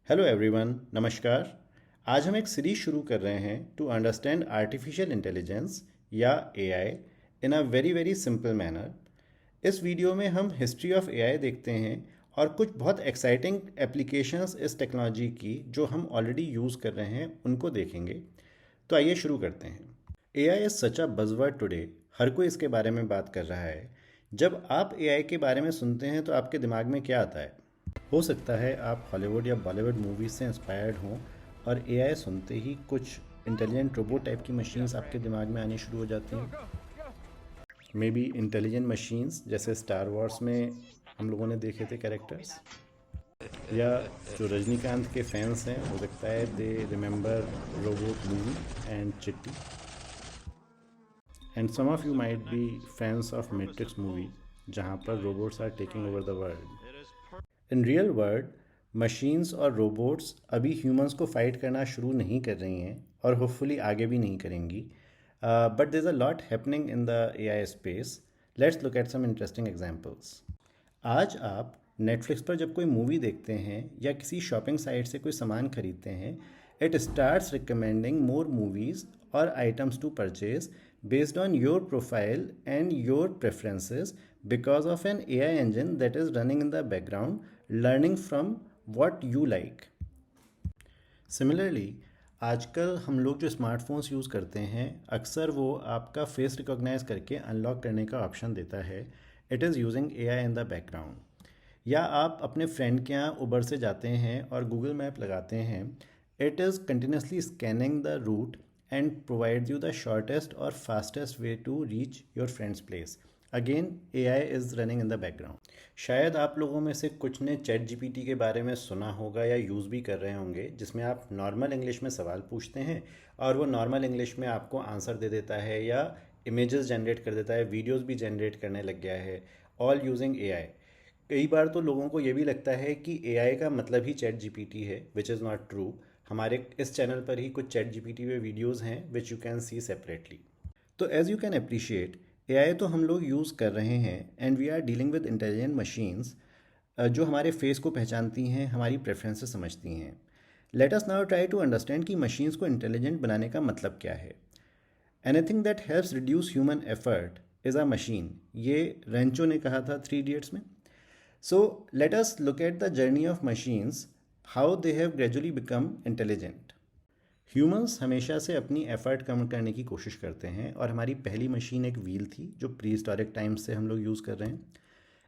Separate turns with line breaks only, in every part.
Hello everyone, नमस्कार। आज हम एक सीरीज शुरू कर रहे हैं टू अंडरस्टैंड आर्टिफिशियल इंटेलिजेंस या AI in a very very simple manner. इस वीडियो में हम हिस्ट्री ऑफ एआई देखते हैं और कुछ बहुत एक्साइटिंग एप्लीकेशंस इस टेक्नोलॉजी की जो हम ऑलरेडी यूज़ कर रहे हैं उनको देखेंगे। तो आइए शुरू करते हैं। AI is such a buzzword today. हर कोई इसके बारे में बात कर रहा है। जब आप एआई के बारे में सुनते हैं तो आपके दिमाग में क्या आता है? हो सकता है आप हॉलीवुड या बॉलीवुड मूवीज से इंस्पायर्ड हों और एआई सुनते ही कुछ इंटेलिजेंट रोबोट टाइप की मशीन्स आपके दिमाग में आनी शुरू हो जाती हैं। मे बी इंटेलिजेंट मशीन्स जैसे स्टार वॉर्स में हम लोगों ने देखे थे कैरेक्टर्स, या जो रजनीकांत के फैंस हैं हो सकता है they remember robot movie and Chitti, and some of you might be fans of Matrix movie जहाँ पर robots are taking over the world. In real world machines और रोबोट्स अभी ह्यूमंस को फाइट करना शुरू नहीं कर रही हैं और होपफुली आगे भी नहीं करेंगी, but there is a lot happening in the AI space. Let's look at some interesting examples. आज आप नेटफ्लिक्स पर जब कोई मूवी देखते हैं या किसी शॉपिंग साइट से कोई सामान खरीदते हैं, it starts recommending more movies और items to purchase based on your profile and your preferences because of an AI engine that is running in the background, learning from what you like. Similarly, आजकल हम लोग जो smartphones use करते हैं अक्सर वो आपका फेस रिकॉग्नाइज करके अनलॉक करने का ऑप्शन देता है। It is using AI in the background. या आप अपने फ्रेंड के यहाँ उबर से जाते हैं और गूगल मैप लगाते हैं, it is continuously scanning the route and provides you the shortest or fastest way to reach your friend's place. Again, AI is running in the background. शायद आप लोगों में से कुछ ने चैट जीपीटी के बारे में सुना होगा या यूज़ भी कर रहे होंगे, जिसमें आप नॉर्मल इंग्लिश में सवाल पूछते हैं और वो नॉर्मल इंग्लिश में आपको आंसर दे देता है या इमेजेस जनरेट कर देता है, वीडियोस भी जनरेट करने लग गया है, ऑल यूजिंग एआई। कई बार तो लोगों को ये भी लगता है कि एआई का मतलब ही चैट जीपीटी है, विच इज़ नॉट ट्रू। हमारे इस चैनल पर ही कुछ चैट जीपीटी पे वीडियोस हैं which you can see separately. तो as you can appreciate, AI तो हम लोग यूज़ कर रहे हैं and we are dealing with intelligent machines जो हमारे फेस को पहचानती हैं, हमारी प्रेफरेंसेस समझती हैं। Let us now try to understand कि मशीन्स को इंटेलिजेंट बनाने का मतलब क्या है। Anything that helps reduce human effort is a machine, ये रेंचो ने कहा था 3 Idiots में। So let us look at the journey of machines, how they have gradually become intelligent. Humans हमेशा से अपनी एफर्ट कम करने की कोशिश करते हैं और हमारी पहली मशीन एक व्हील थी जो प्री हिस्टोरिक टाइम्स से हम लोग यूज़ कर रहे हैं।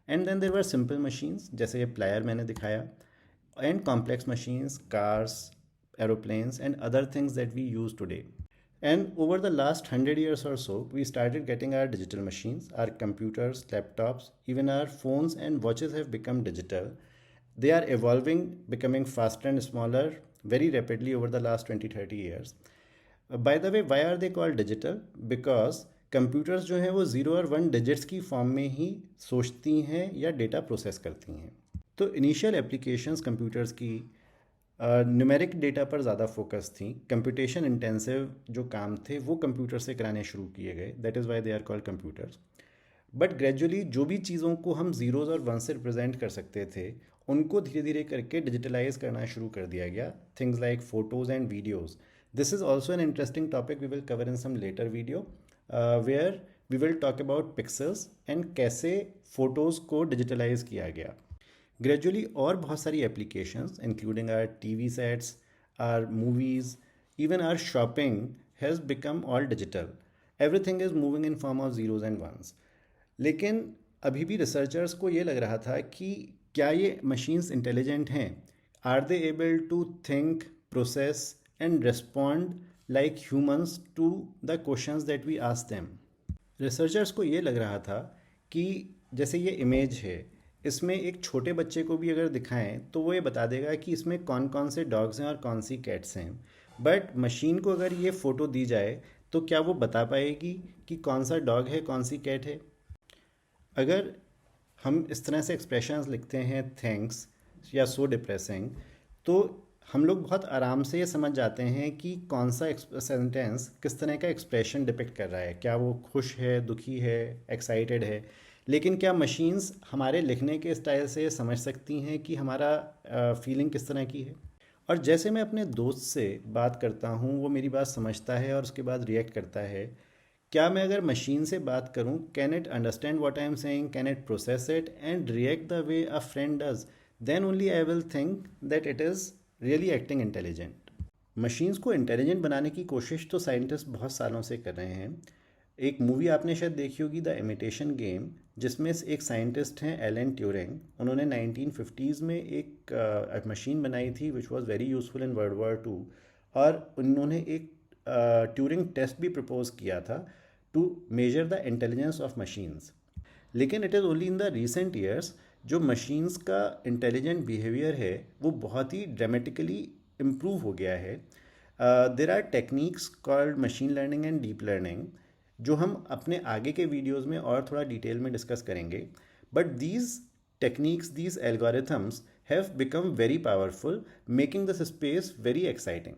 And then there were simple machines जैसे ये प्लायर मैंने दिखाया, and complex machines, cars, aeroplanes and other things that we use today. And over the last 100 years or so, we started getting our digital machines, our computers, laptops, even our phones and watches have become digital. They are evolving, becoming faster and smaller very rapidly over the last 20-30 years. By the way, why are they called digital? Because computers जो हैं वो 0 और 1 digits की form में ही सोचती हैं या data process करती हैं। तो इनिशियल एप्लीकेशंस कंप्यूटर्स की न्यूमेरिक डेटा पर ज़्यादा फोकस थी। कंप्यूटेशन इंटेंसिव जो काम थे वो कंप्यूटर से कराने शुरू किए गए, that is why they are called computers. But gradually जो भी चीज़ों को हम ज़ीरोज़ और वन से रिप्रेजेंट कर सकते थे उनको धीरे धीरे करके डिजिटलाइज करना शुरू कर दिया गया। Things like photos and videos. This is also an interesting topic we will cover in some later video where we will talk about pixels and कैसे फ़ोटोज़ को डिजिटलाइज किया गया। ग्रेजुअली और बहुत सारी applications including our TV sets, our movies, even our shopping has become all digital. Everything is moving in form of zeros and ones. लेकिन अभी भी रिसर्चर्स को ये लग रहा था कि क्या ये मशीन्स इंटेलिजेंट हैं? Are they able to think, process and respond like humans to the questions that we ask them? Researchers को ये लग रहा था कि जैसे ये इमेज है, इसमें एक छोटे बच्चे को भी अगर दिखाएं तो वो ये बता देगा कि इसमें कौन कौन से डॉग्स हैं और कौन सी कैट्स हैं। बट मशीन को अगर ये फ़ोटो दी जाए तो क्या वो बता पाएगी कि कौन सा डॉग है, कौन सी कैट है? अगर हम इस तरह से एक्सप्रेशंस लिखते हैं थैंक्स या सो डिप्रेसिंग, तो हम लोग बहुत आराम से ये समझ जाते हैं कि कौन सा सेंटेंस किस तरह का एक्सप्रेशन डिपिक्ट कर रहा है, क्या वो खुश है, दुखी है, एक्साइटेड है। लेकिन क्या मशीन्स हमारे लिखने के स्टाइल से समझ सकती हैं कि हमारा फीलिंग किस तरह की है? और जैसे मैं अपने दोस्त से बात करता हूँ वो मेरी बात समझता है और उसके बाद रिएक्ट करता है, क्या मैं अगर मशीन से बात करूँ, can it understand what I am saying, can it process it and react the way a friend does, then only I will think that it is really acting intelligent. Machines को intelligent बनाने की कोशिश तो scientist बहुत सालों से कर रहे हैं। एक मूवी आपने शायद देखी होगी, द इमिटेशन गेम, जिसमें से एक साइंटिस्ट हैं एलन ट्यूरिंग। उन्होंने 1950s में एक मशीन बनाई थी which was very useful in world war 2। और उन्होंने एक ट्यूरिंग टेस्ट भी प्रपोज किया था to measure the intelligence of machines. लेकिन it is only in the recent years जो मशीन्स का इंटेलिजेंट बिहेवियर है वो बहुत ही ड्रामेटिकली इम्प्रूव हो गया है। There are techniques called machine learning and deep learning, जो हम अपने आगे के वीडियोस में और थोड़ा डिटेल में डिस्कस करेंगे। But these techniques, these algorithms have become very powerful, making this space very exciting.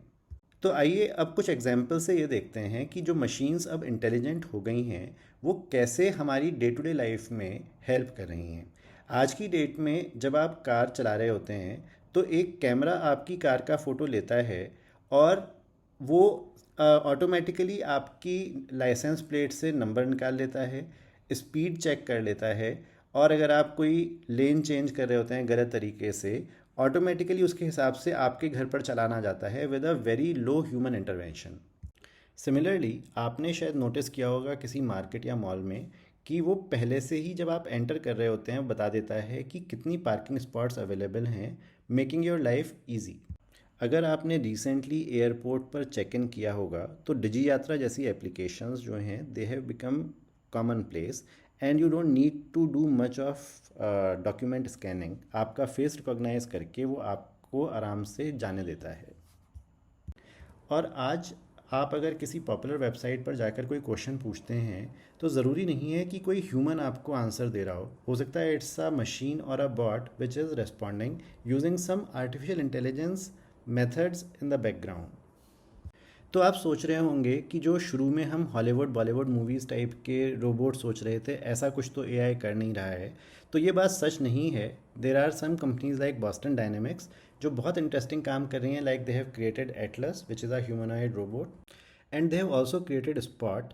तो आइए अब कुछ एग्जाम्पल से ये देखते हैं कि जो मशीन्स अब इंटेलिजेंट हो गई हैं वो कैसे हमारी डे टू डे लाइफ में हेल्प कर रही हैं। आज की डेट में जब आप कार चला रहे होते हैं तो एक कैमरा आपकी कार का फ़ोटो लेता है और वो ऑटोमेटिकली आपकी लाइसेंस प्लेट से नंबर निकाल लेता है, स्पीड चेक कर लेता है, और अगर आप कोई लेन चेंज कर रहे होते हैं गलत तरीके से, ऑटोमेटिकली उसके हिसाब से आपके घर पर चलाना जाता है with a very low human intervention. Similarly आपने शायद नोटिस किया होगा किसी मार्केट या मॉल में कि वो पहले से ही जब आप एंटर कर रहे होते हैं बता देता है कि कितनी पार्किंग स्पॉट्स अवेलेबल हैं, मेकिंग योर लाइफ ईजी। अगर आपने रिसेंटली एयरपोर्ट पर चेक इन किया होगा तो डिजी यात्रा जैसी एप्लीकेशंस जो हैं they have become common place and you don't need to do much of document scanning. आपका फेस रिकॉग्नाइज करके वो आपको आराम से जाने देता है। और आज आप अगर किसी पॉपुलर वेबसाइट पर जाकर कोई क्वेश्चन पूछते हैं तो ज़रूरी नहीं है कि कोई ह्यूमन आपको आंसर दे रहा हो सकता है इट्स अ मशीन और a bot which is responding using some artificial intelligence methods in the background. तो आप सोच रहे होंगे कि जो शुरू में हम हॉलीवुड बॉलीवुड मूवीज़ टाइप के रोबोट सोच रहे थे, ऐसा कुछ तो एआई कर नहीं रहा है। तो ये बात सच नहीं है। There are some companies like Boston Dynamics जो बहुत इंटरेस्टिंग काम कर रही हैं, like they have created Atlas which is a humanoid robot, and they have also created Spot,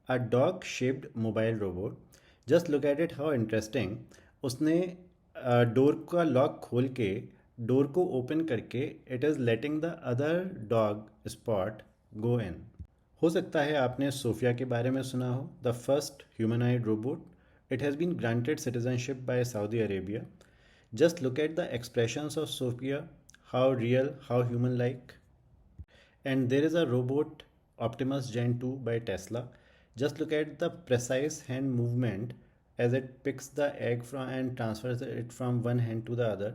a dog shaped mobile robot. Just look at it, how interesting. उसने door का lock खोल के डोर को open करके it is letting the other dog Spot go in. हो सकता है आपने सोफिया के बारे में सुना हो, the first humanoid robot. It has been granted citizenship by Saudi Arabia. Just look at the expressions of Sophia, how real, how human like. And there is a robot Optimus Gen 2 by Tesla. Just look at the precise hand movement as it picks the egg from and transfers it from one hand to the other.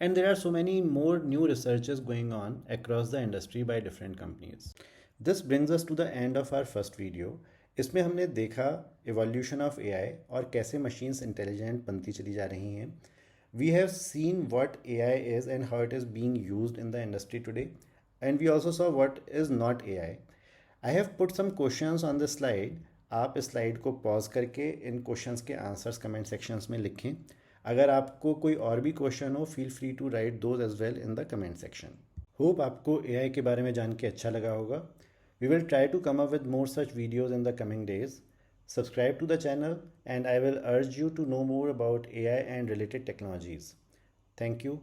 And there are so many more new researches going on across the industry by different companies. This brings us to the end of our first video. इसमें हमने देखा evolution of AI और कैसे machines intelligent बनती चली जा रही हैं. We have seen what AI is and how it is being used in the industry today. And we also saw what is not AI. I have put some questions on this slide. आप इस slide को pause करके इन questions के answers comment sections में लिखें। अगर आपको कोई और भी क्वेश्चन हो, feel free to write those as well in the comment section. Hope आपको AI के बारे में जान के अच्छा लगा होगा। We will try to come up with more such videos in the coming days. Subscribe to the channel and I will urge you to know more about AI and related technologies. Thank you.